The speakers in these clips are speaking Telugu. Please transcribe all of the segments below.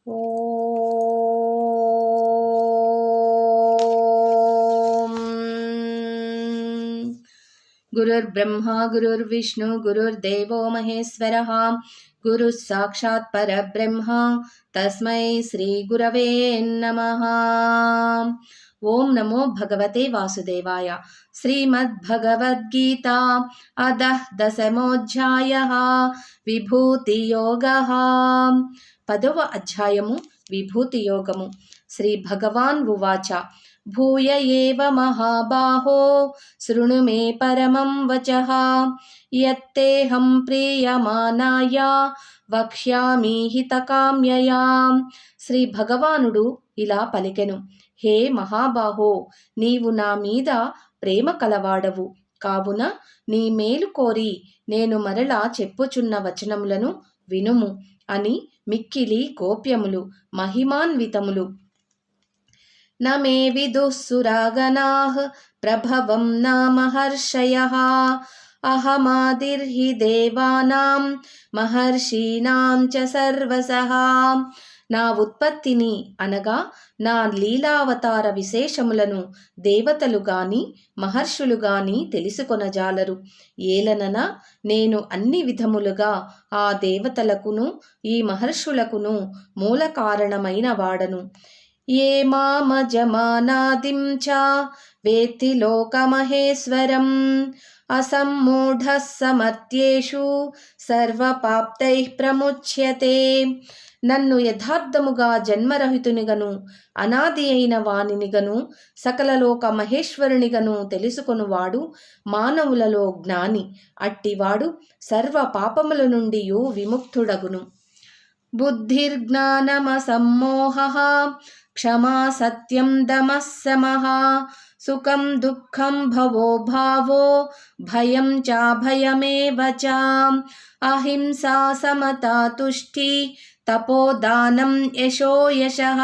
ఓం గురుర్బ్రహ్మ గురుర్విష్ణు గురుర్దేవో మహేశ్వరః గురుః సాక్షాత్ పరబ్రహ్మ తస్మై శ్రీ గురవే నమః. ఓం నమో భగవతే వాసుదేవాయ. శ్రీమద్భగవద్గీత అధః దశమోధ్యాయః విభూతి యోగః. 10వ అధ్యాయము విభూతి యోగము. శ్రీ భగవాన్ ఉవాచ భూయ ఏవ మహాబాహో శృణు మే పరమం వచః యత్తేహం ప్రీయమానాయ వక్ష్యామి హితకామ్యయా. శ్రీ భగవానుడు ఇలా పలికెను, హే మహాబాహో, నీవు నా మీద ప్రేమ కలవాడవు కావున నీ మేలు కోరి నేను మరలా చెప్పుచున్న వచనములను వినుము అని మిక్కిలి గోప్యములు మహిమాన్వితములు. నమే విదుఃసురాగణాః ప్రభవం నామహర్షయః అహమాదిర్హి దేవానాం మహర్షీణాం చ సర్వసః. నా ఉత్పత్తిని అనగా నా లీలావతార విశేషములను దేవతలు గాని మహర్షులు గాని తెలుసుకొనజాలరు. ఏలనన నేను అన్ని విధములుగా ఆ దేవతలకును ఈ మహర్షులకును మూల కారణమైన వాడను. ఏ మామజమానాదిం చ వేత్తి లోకమహేశ్వరం అసమ్మూఢః సమత్యేషు సర్వపాప్తైః ప్రముచ్యతే. నన్ను యథార్థముగా జన్మరహితునిగను అనాది అయిన వానినిగను సకల లోక మహేశ్వరునిగను తెలుసుకొనువాడు మానవులలో జ్ఞాని. అట్టివాడు సర్వ పాపముల నుండి విముక్తుడగును. బుద్ధిర్జ్ఞానమసమ్మోహః క్షమా సత్యం దమః శమః సుఖం దుఃఖం భవో భావో భయం చాభయమేవ చ అహింసా సమతా తుష్టి తపోదానం యశో యశః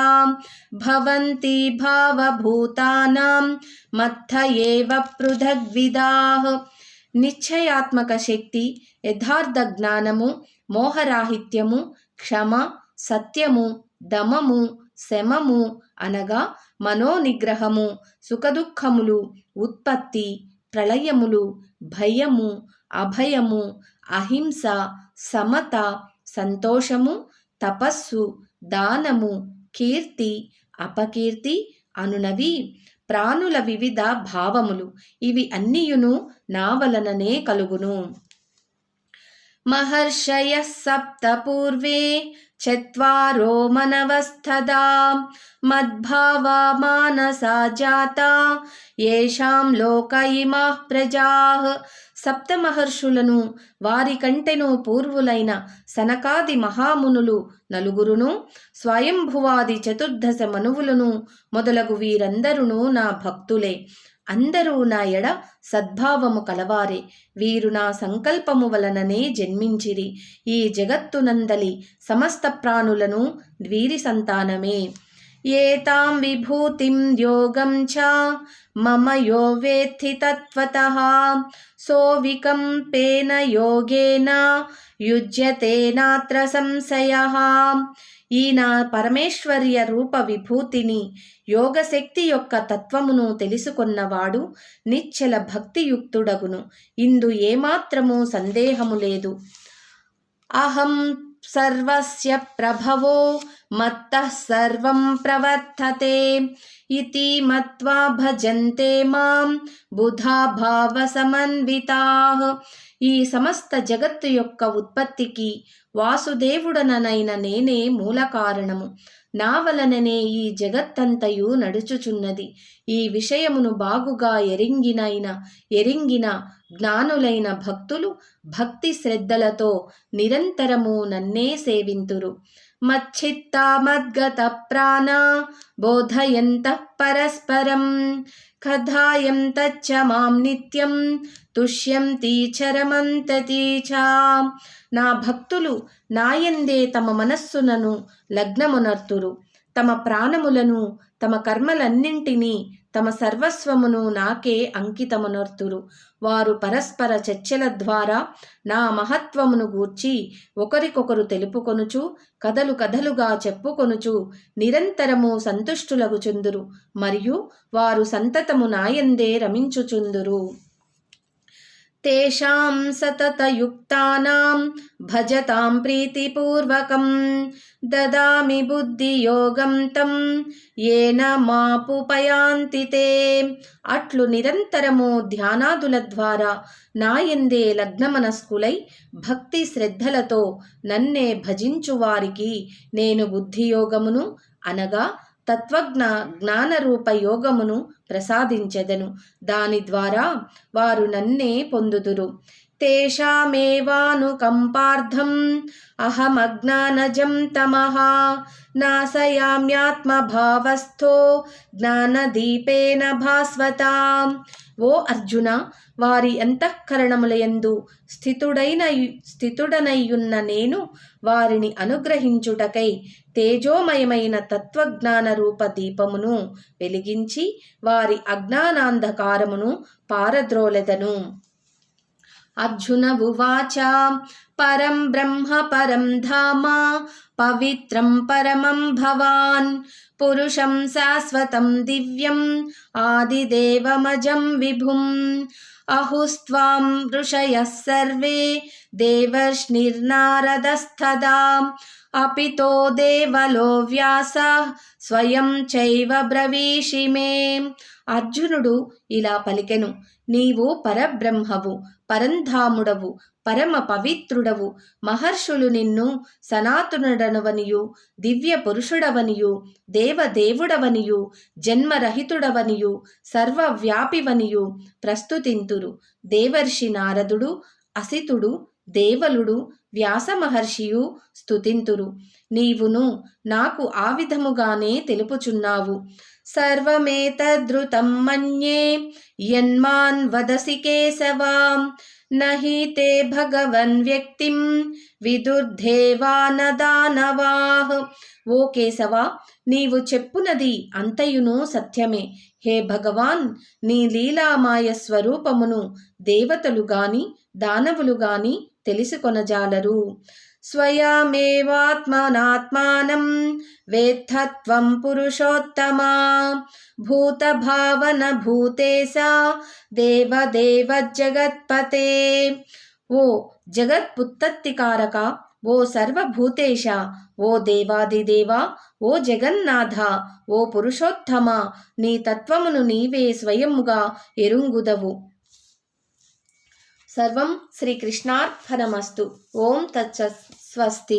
భవంతి భావభూతానాం మత్థ ఏవ పృథగ్విదాః. నిశ్చయాత్మక శక్తి, యథార్థ జ్ఞానము, మోహరాహిత్యము, క్షమ, సత్యము, దమము, శమము అనగా మనోనిగ్రహము, సుఖదుఖములు, ఉత్పత్తి, ప్రళయములు, భయము, అభయము, అహింస, సమత, సంతోషము, తపస్సు, దానము, కీర్తి, అపకీర్తి అనునవి ప్రాణుల వివిధ భావములు. ఇవి అన్నియును నా వలననే కలుగును. మహర్షయః సప్త పూర్వే చత్వారో మనవస్తదా మద్భావా మానసా జాతా యేషాం లోక ఇమాః ప్రజాః. సప్త మహర్షులను వారి కంటెను పూర్వులైన సనకాది మహామునులు నలుగురును స్వయంభువాది చతుర్దశ మనువులను మొదలగు వీరందరును నా భక్తులే. అందరూ నా ఎడ సద్భావము కలవారే. వీరు నా సంకల్పము వలననే జన్మించిరి. ఈ జగత్తునందలి సమస్త ప్రాణులను వీరి సంతానమే. ఏతాం విభూతిం యోగం చ మమ యో వేత్తి తత్వతః సోవికంపేన యోగేన యుజ్యతే నాత్ర సంశయః. ఈ నా పరమేశ్వర్య రూప విభూతిని యోగశక్తి యొక్క తత్వమును తెలుసుకొన్నవాడు నిశ్చల భక్తియుక్తుడగును. ఇందు ఏమాత్రము సందేహము లేదు. అహం సర్వస్య ప్రభవో మత్తః సర్వం ప్రవర్తతే ఇతి మత్వా భజంతే మాం బుధా భావ సమన్వితాః. ఈ సమస్త జగత్తు యొక్క ఉత్పత్తికి వాసుదేవుడనైన నేనే మూల కారణము. నా వలననే ఈ జగత్తంతయు నడుచుచున్నది. ఈ విషయమును బాగుగా ఎరింగిన జ్ఞానులైన భక్తులు భక్తి శ్రద్ధలతో నిరంతరము నన్నే సేవింతురు. మచ్చిత్తా మద్గత ప్రాణా బోధయంతః పరస్పరం కథాయంతచ్చ మాం నిత్యం తుష్యంతి చరమంతతి చ. నా భక్తులు నాయందే తమ మనస్సునను లగ్నమునర్తురు. తమ ప్రాణములను, తమ కర్మలన్నింటినీ, తమ సర్వస్వమును నాకే అంకితమునర్తురు. వారు పరస్పర చర్చల ద్వారా నా మహత్వమును గూర్చి ఒకరికొకరు తెలుపుకొనుచు, కథలు కథలుగా చెప్పుకొనుచు నిరంతరము సంతుష్టులగుచుందురు. మరియు వారు సంతతము నాయందే రమించుచుందురు. తేషాం సతతయుక్తానాం భజతాం ప్రీతిపూర్వకం దదామి బుద్ధియోగం తం ఏన మాపుపయాంతి తే. అట్లు నిరంతరము ధ్యానాదుల ద్వారా నాయందే లగ్నమనస్కులై భక్తి శ్రద్ధలతో నన్నే భజించువారికి నేను బుద్ధియోగమును అనగా జ్ఞానరూప యోగమును ప్రసాదించెదను. దాని ద్వారా వారు నన్నే పొందుదురు. తేషామేవానుకంపార్థం అహమజ్ఞానజం తమః నాశయామ్యాత్మభావస్థో జ్ఞానదీపేన భాస్వతా. ఓ అర్జున, వారి అంతఃకరణములయందు స్థితుడనయ్యున్న నేను వారిని అనుగ్రహించుటకై తేజోమయమైన తత్వజ్ఞాన రూప దీపమును వెలిగించి వారి అజ్ఞానాంధకారమును పారద్రోలెదను. అర్జున ఉవాచ పరం బ్రహ్మ పరం ధామ పవిత్రం పరమం భవాన్ పురుషం శాశ్వతం దివ్యం ఆదిదేవమజం విభుం అహుస్త్వాం ఋషయః సర్వే దేవర్ష్నిర్నారదస్తదా అపితో దేవలో వ్యాసః స్వయం చైవ బ్రవీషి మే. అర్జునుడు ఇలా పలికెను, నీవు పరబ్రహ్మవు, పరంధాముడవు, పరమ పవిత్రుడవు. మహర్షులు నిన్ను సనాతనుడనవనియు, దివ్య పురుషుడవనియు, దేవదేవుడవనియు, జన్మరహితుడవనియు, సర్వవ్యాపివనియు ప్రస్తుతింతురు. దేవర్షి నారదుడు, అసితుడు, దేవలుడు, వ్యాస మహర్షియు స్తుతింతురు. నీవును నాకు ఆ విధముగానే తెలుపుచున్నావు. సర్వమేతద్రుతం మన్యే యన్మాన్ వదసి కేశవా నహి తే భగవన్ వ్యక్తిం విదుర్దేవానదానవాః. ఓ కేశవా, నీవు చెప్పునది అంతయును సత్యమే. హే భగవాన్, నీ లీలామాయ స్వరూపమును దేవతలు గాని దానవులు గాని తెలుసుకొనజాలరు. స్వయమేవాత్మనాత్మానం వేత్తత్వం పురుషోత్తమా భూతభావన భూతేశ దేవదేవ జగత్పతే. ఓ జగత్పుత్పత్తికారక, ఓ సర్వభూతేశ, ఓ దేవాదిదేవా, ఓ జగన్నాథ, ఓ పురుషోత్తమ, నీ తత్వమును నీవే స్వయముగా ఎరుంగుదవు. సర్వం శ్రీకృష్ణార్పణమస్తు. ఓం తత్సత్. స్వస్తి.